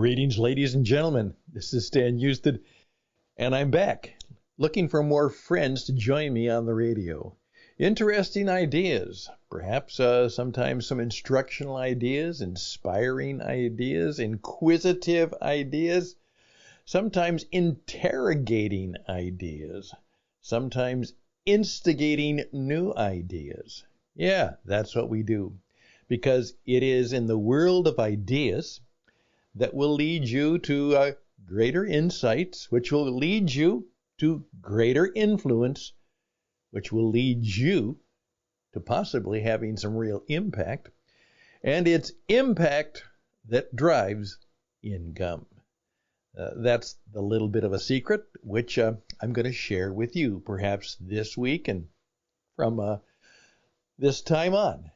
Greetings, ladies and gentlemen. This is Stan Houston, and I'm back, looking for more friends to join me on the radio. Interesting ideas, perhaps sometimes some instructional ideas, inspiring ideas, inquisitive ideas, sometimes interrogating ideas, sometimes instigating new ideas. Yeah, that's what we do, because it is in the world of ideas that will lead you to greater insights, which will lead you to greater influence, which will lead you to possibly having some real impact. And it's impact that drives income. That's the little bit of a secret, which I'm going to share with you perhaps this week and from this time on,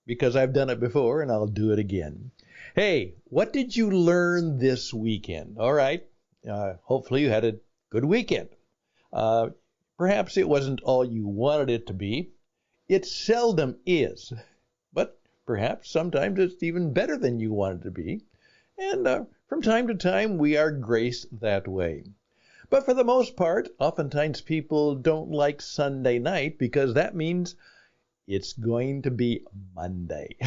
because I've done it before and I'll do it again. Hey, what did you learn this weekend? All right. Hopefully you had a good weekend. Perhaps it wasn't all you wanted it to be. It seldom is. But perhaps sometimes it's even better than you wanted it to be. And from time to time, we are graced that way. But for the most part, oftentimes people don't like Sunday night because that means it's going to be Monday.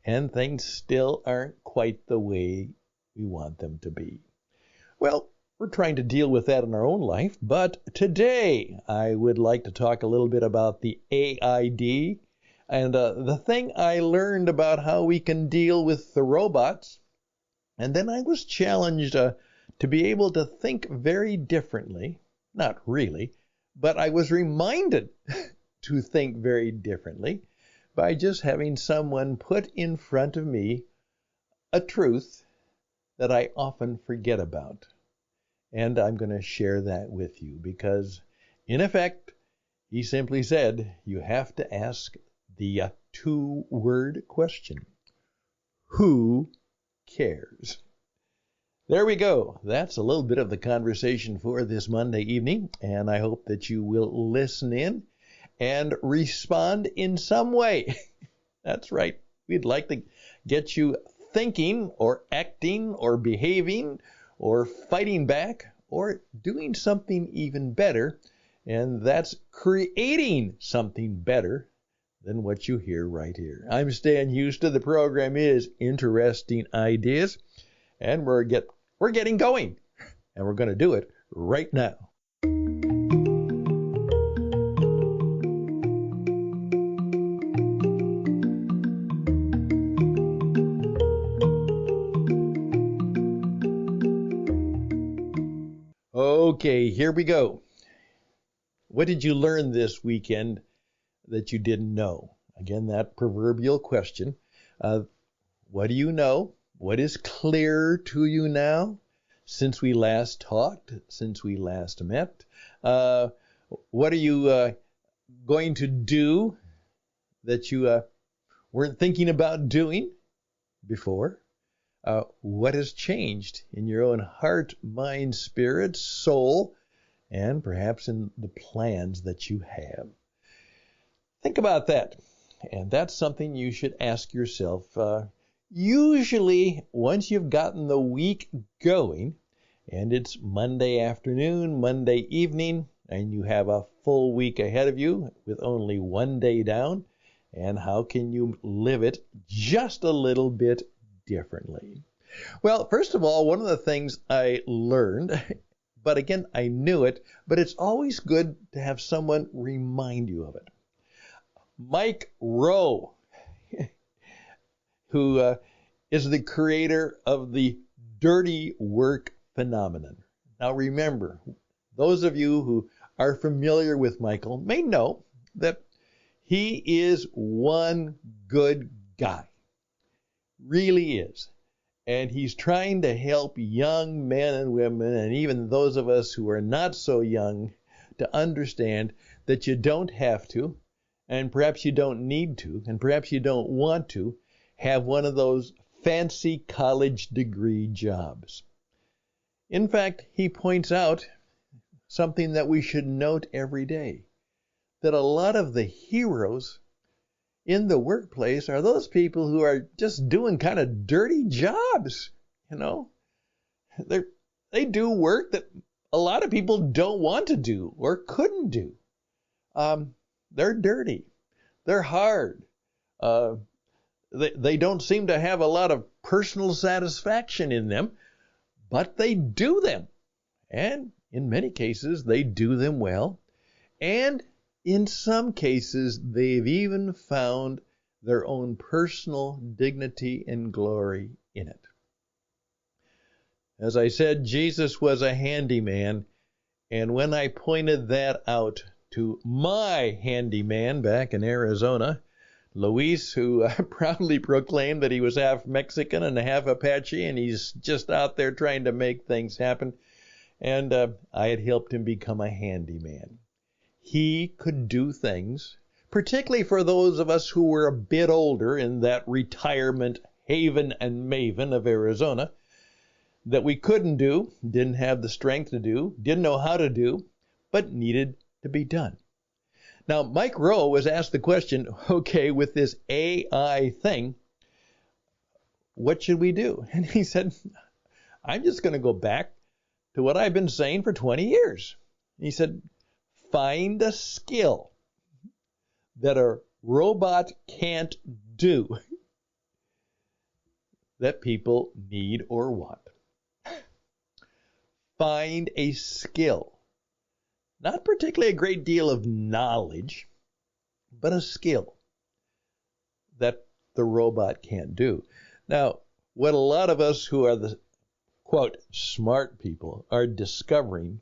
And things still aren't quite the way we want them to be. Well, we're trying to deal with that in our own life, but today I would like to talk a little bit about the AID and the thing I learned about how we can deal with the robots. And then I was challenged to be able to think very differently. Not really, but I was reminded to think very differently by just having someone put in front of me a truth that I often forget about. And I'm going to share that with you because, in effect, he simply said, you have to ask the two-word question. Who cares? There we go. That's a little bit of the conversation for this Monday evening, and I hope that you will listen in and respond in some way. That's right. We'd like to get you thinking or acting or behaving or fighting back or doing something even better. And that's creating something better than what you hear right here. I'm Stan Houston. The program is Interesting Ideas. And we're getting going. And we're going to do it right now. Okay, here we go. What did you learn this weekend that you didn't know? Again, that proverbial question. What do you know? What is clear to you now since we last talked, since we last met? What are you going to do that you weren't thinking about doing before? What has changed in your own heart, mind, spirit, soul, and perhaps in the plans that you have? Think about that. And that's something you should ask yourself. Usually, once you've gotten the week going, and it's Monday afternoon, Monday evening, and you have a full week ahead of you with only one day down, and how can you live it just a little bit differently? Well, first of all, one of the things I learned, but again, I knew it, but it's always good to have someone remind you of it. Mike Rowe, who is the creator of the dirty work phenomenon. Now remember, those of you who are familiar with Michael may know that he is one good guy. Really is. And he's trying to help young men and women, and even those of us who are not so young, to understand that you don't have to, and perhaps you don't need to, and perhaps you don't want to, have one of those fancy college degree jobs. In fact, he points out something that we should note every day, that a lot of the heroes in the workplace are those people who are just doing kind of dirty jobs. You know, they do work that a lot of people don't want to do or couldn't do. They're dirty. They're hard. They don't seem to have a lot of personal satisfaction in them, but they do them. And in many cases, they do them well. And in some cases, they've even found their own personal dignity and glory in it. As I said, Jesus was a handyman, and when I pointed that out to my handyman back in Arizona, Luis, who proudly proclaimed that he was half Mexican and half Apache, and he's just out there trying to make things happen, and I had helped him become a handyman. He could do things, particularly for those of us who were a bit older in that retirement haven and maven of Arizona, that we couldn't do, didn't have the strength to do, didn't know how to do, but needed to be done. Now, Mike Rowe was asked the question, okay, with this AI thing, what should we do? And he said, I'm just going to go back to what I've been saying for 20 years. He said, find a skill that a robot can't do that people need or want. Find a skill. Not particularly a great deal of knowledge, but a skill that the robot can't do. Now, what a lot of us who are the, quote, smart people are discovering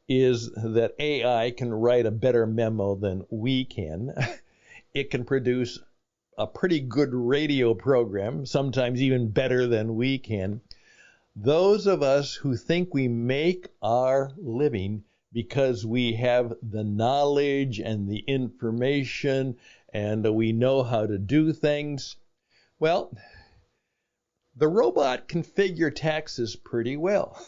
is that AI can write a better memo than we can. It can produce a pretty good radio program, sometimes even better than we can. Those of us who think we make our living because we have the knowledge and the information and we know how to do things, well, the robot can figure taxes pretty well.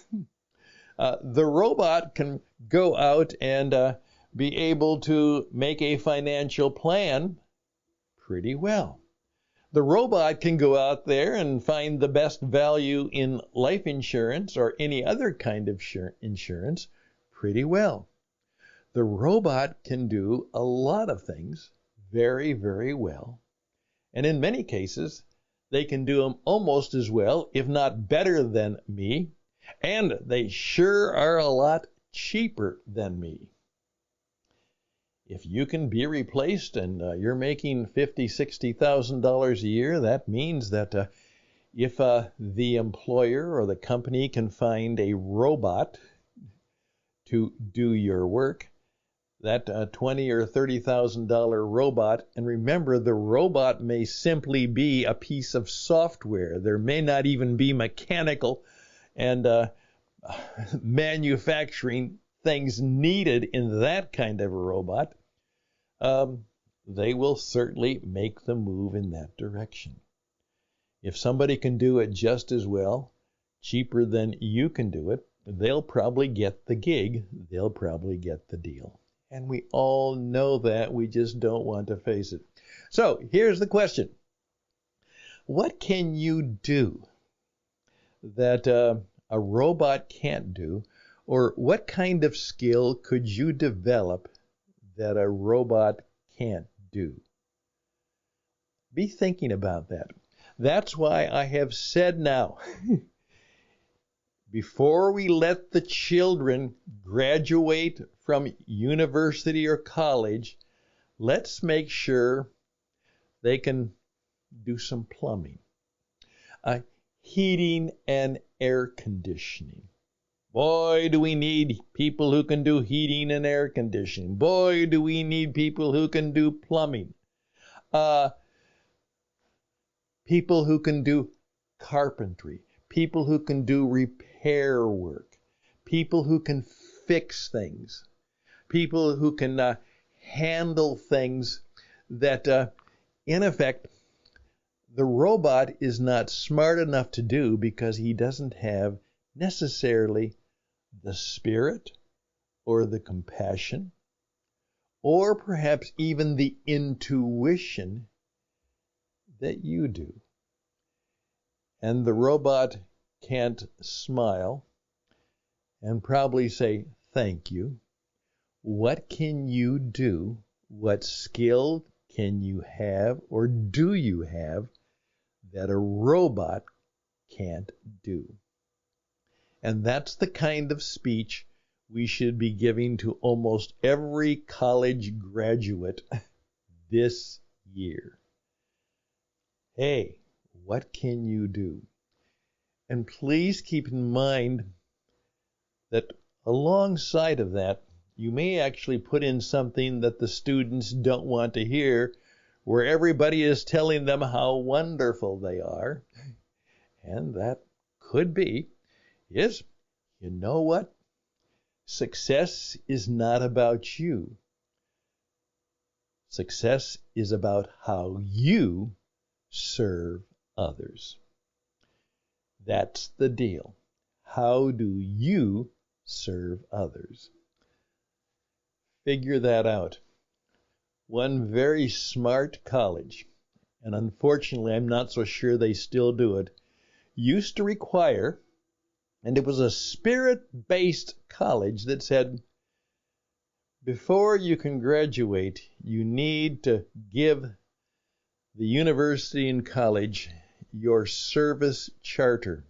The robot can go out and be able to make a financial plan pretty well. The robot can go out there and find the best value in life insurance or any other kind of insurance pretty well. The robot can do a lot of things very, very well. And in many cases, they can do them almost as well, if not better than me. And they sure are a lot cheaper than me. If you can be replaced and you're making $50,000, $60,000 a year, that means that if the employer or the company can find a robot to do your work, that $20,000 or $30,000 robot, and remember, the robot may simply be a piece of software. There may not even be mechanical and manufacturing things needed in that kind of a robot. They will certainly make the move in that direction. If somebody can do it just as well, cheaper than you can do it, they'll probably get the gig. They'll probably get the deal. And we all know that. We just don't want to face it. So here's the question. What can you do that a robot can't do? Or what kind of skill could you develop that a robot can't do? Be thinking about that. That's why I have said now, before we let the children graduate from university or college, let's make sure they can do some plumbing, heating and air conditioning. Boy, do we need people who can do heating and air conditioning. Boy, do we need people who can do plumbing. People who can do carpentry. People who can do repair work. People who can fix things. People who can handle things that, in effect, the robot is not smart enough to do because he doesn't have necessarily the spirit or the compassion or perhaps even the intuition that you do. And the robot can't smile and probably say thank you, what can you do? What skill can you have or do you have that a robot can't do? And that's the kind of speech we should be giving to almost every college graduate this year. Hey, what can you do? And please keep in mind that alongside of that, you may actually put in something that the students don't want to hear, where everybody is telling them how wonderful they are. And that could be, you know what? Success is not about you. Success is about how you serve others. That's the deal. How do you serve others? Figure that out. One very smart college, and unfortunately I'm not so sure they still do it, used to require, and it was a spirit-based college that said, before you can graduate, you need to give the university and college your service charter.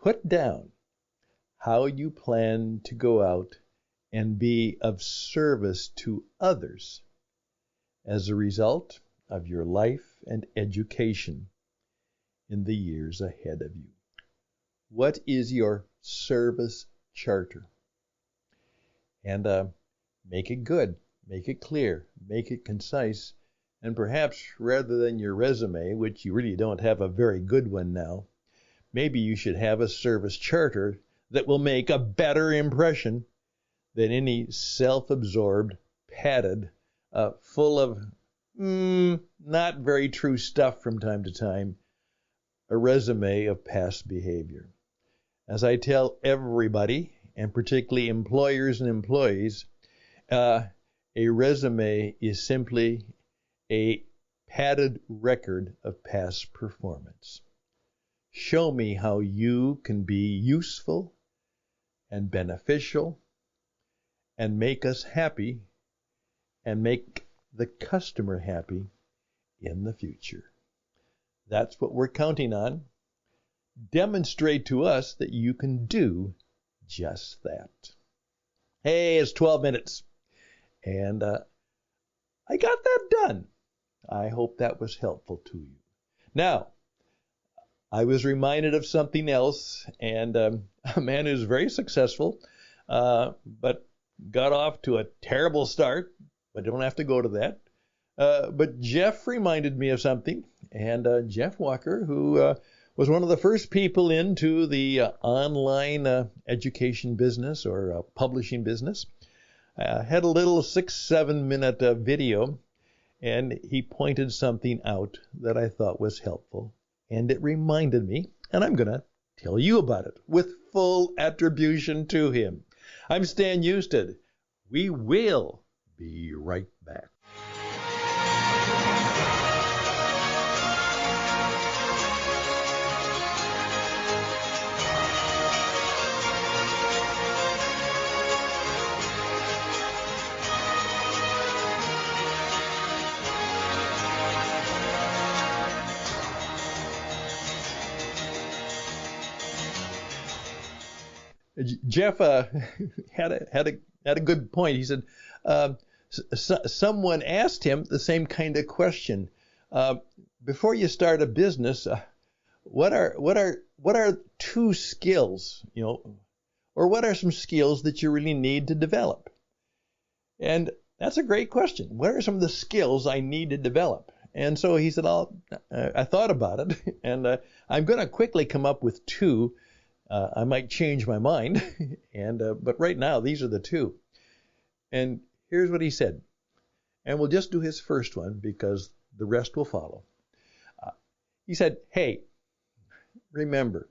Put down how you plan to go out and be of service to others as a result of your life and education in the years ahead of you. What is your service charter? And make it good, make it clear, make it concise, and perhaps rather than your resume, which you really don't have a very good one now, maybe you should have a service charter that will make a better impression than any self-absorbed, padded, full of not very true stuff from time to time, a resume of past behavior. As I tell everybody, and particularly employers and employees, a resume is simply a padded record of past performance. Show me how you can be useful and beneficial and make us happy and make the customer happy in the future. That's what we're counting on. Demonstrate to us that you can do just that. Hey, it's 12 minutes. And I got that done. I hope that was helpful to you. Now, I was reminded of something else, and a man who's very successful, but got off to a terrible start, but don't have to go to that. But Jeff reminded me of something, and Jeff Walker, who was one of the first people into the online education business or publishing business, had a little 6-7 minute video, and he pointed something out that I thought was helpful, and it reminded me, and I'm going to tell you about it with full attribution to him. I'm Stan Husted. We will be right back. Jeff had a good point. He said someone asked him the same kind of question. Before you start a business, what are two skills, or what are some skills that you really need to develop? And that's a great question. What are some of the skills I need to develop? And so he said, I thought about it, and I'm going to quickly come up with two. I might change my mind, but right now these are the two. And here's what he said. And we'll just do his first one because the rest will follow. He said, hey, remember,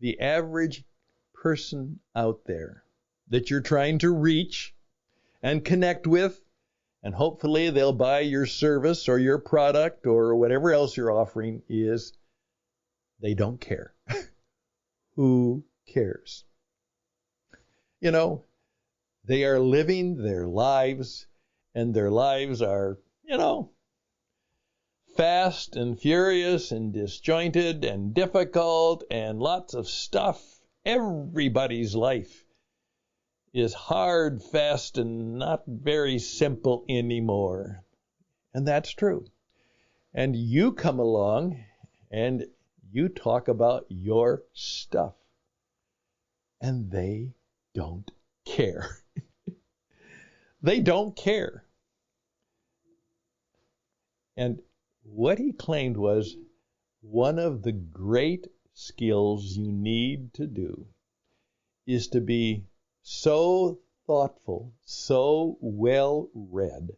the average person out there that you're trying to reach and connect with, and hopefully they'll buy your service or your product or whatever else you're offering, is They don't care. Who cares? You know, they are living their lives, and their lives are, fast and furious and disjointed and difficult and lots of stuff. Everybody's life is hard, fast, and not very simple anymore. And that's true. And you come along and you talk about your stuff, and they don't care. They don't care. And what he claimed was one of the great skills you need to do is to be so thoughtful, so well read,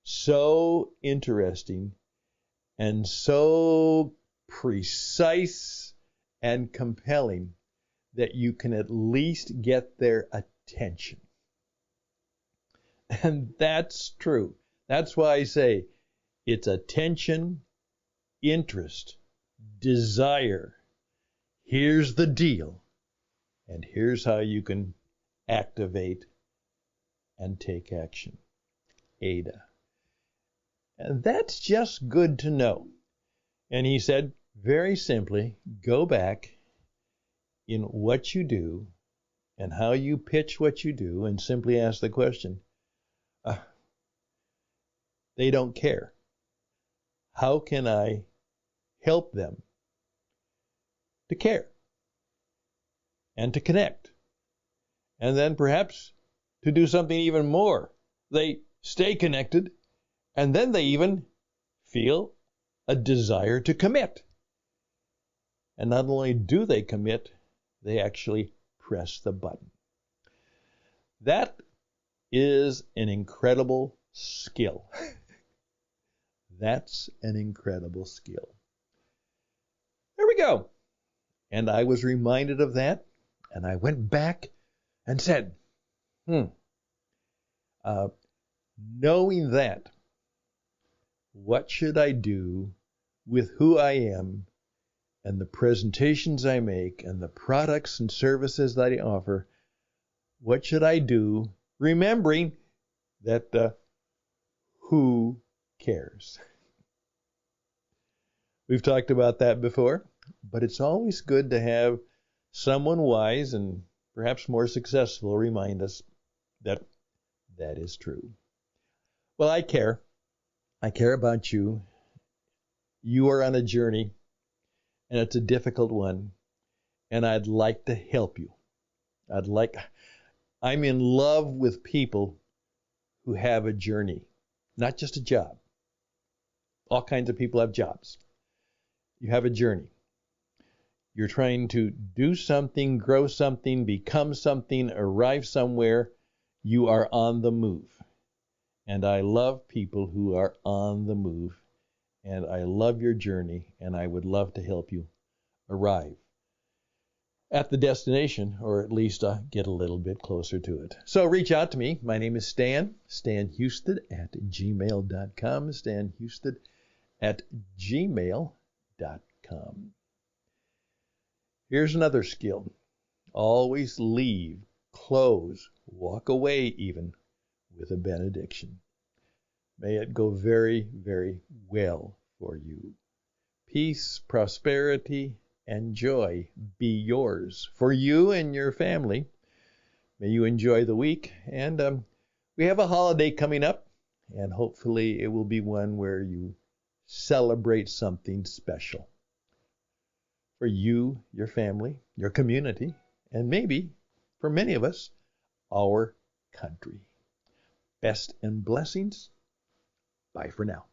so interesting, and so precise and compelling that you can at least get their attention. And that's true. That's why I say it's attention, interest, desire. Here's the deal, and here's how you can activate and take action. Ada. And that's just good to know. And he said, very simply, go back in what you do and how you pitch what you do and simply ask the question, they don't care. How can I help them to care and to connect? And then perhaps to do something even more. They stay connected, and then they even feel a desire to commit. And not only do they commit, they actually press the button. That is an incredible skill. That's an incredible skill. There we go. And I was reminded of that, and I went back and said, knowing that, what should I do with who I am and the presentations I make and the products and services that I offer? What should I do, remembering that who cares? We've talked about that before, but it's always good to have someone wise and perhaps more successful remind us that that is true. Well, I care. I care about you. You are on a journey, and it's a difficult one, and I'd like to help you. I'm in love with people who have a journey, not just a job. All kinds of people have jobs. You have a journey. You're trying to do something, grow something, become something, arrive somewhere. You are on the move. And I love people who are on the move. And I love your journey, and I would love to help you arrive at the destination, or at least get a little bit closer to it. So reach out to me. My name is Stan Husted at gmail.com, Stan Husted at gmail.com. Here's another skill. Always leave, close, walk away even with a benediction. May it go very, very well for you. Peace, prosperity, and joy be yours for you and your family. May you enjoy the week. And we have a holiday coming up, and hopefully it will be one where you celebrate something special for you, your family, your community, and maybe, for many of us, our country. Best and blessings. Bye for now.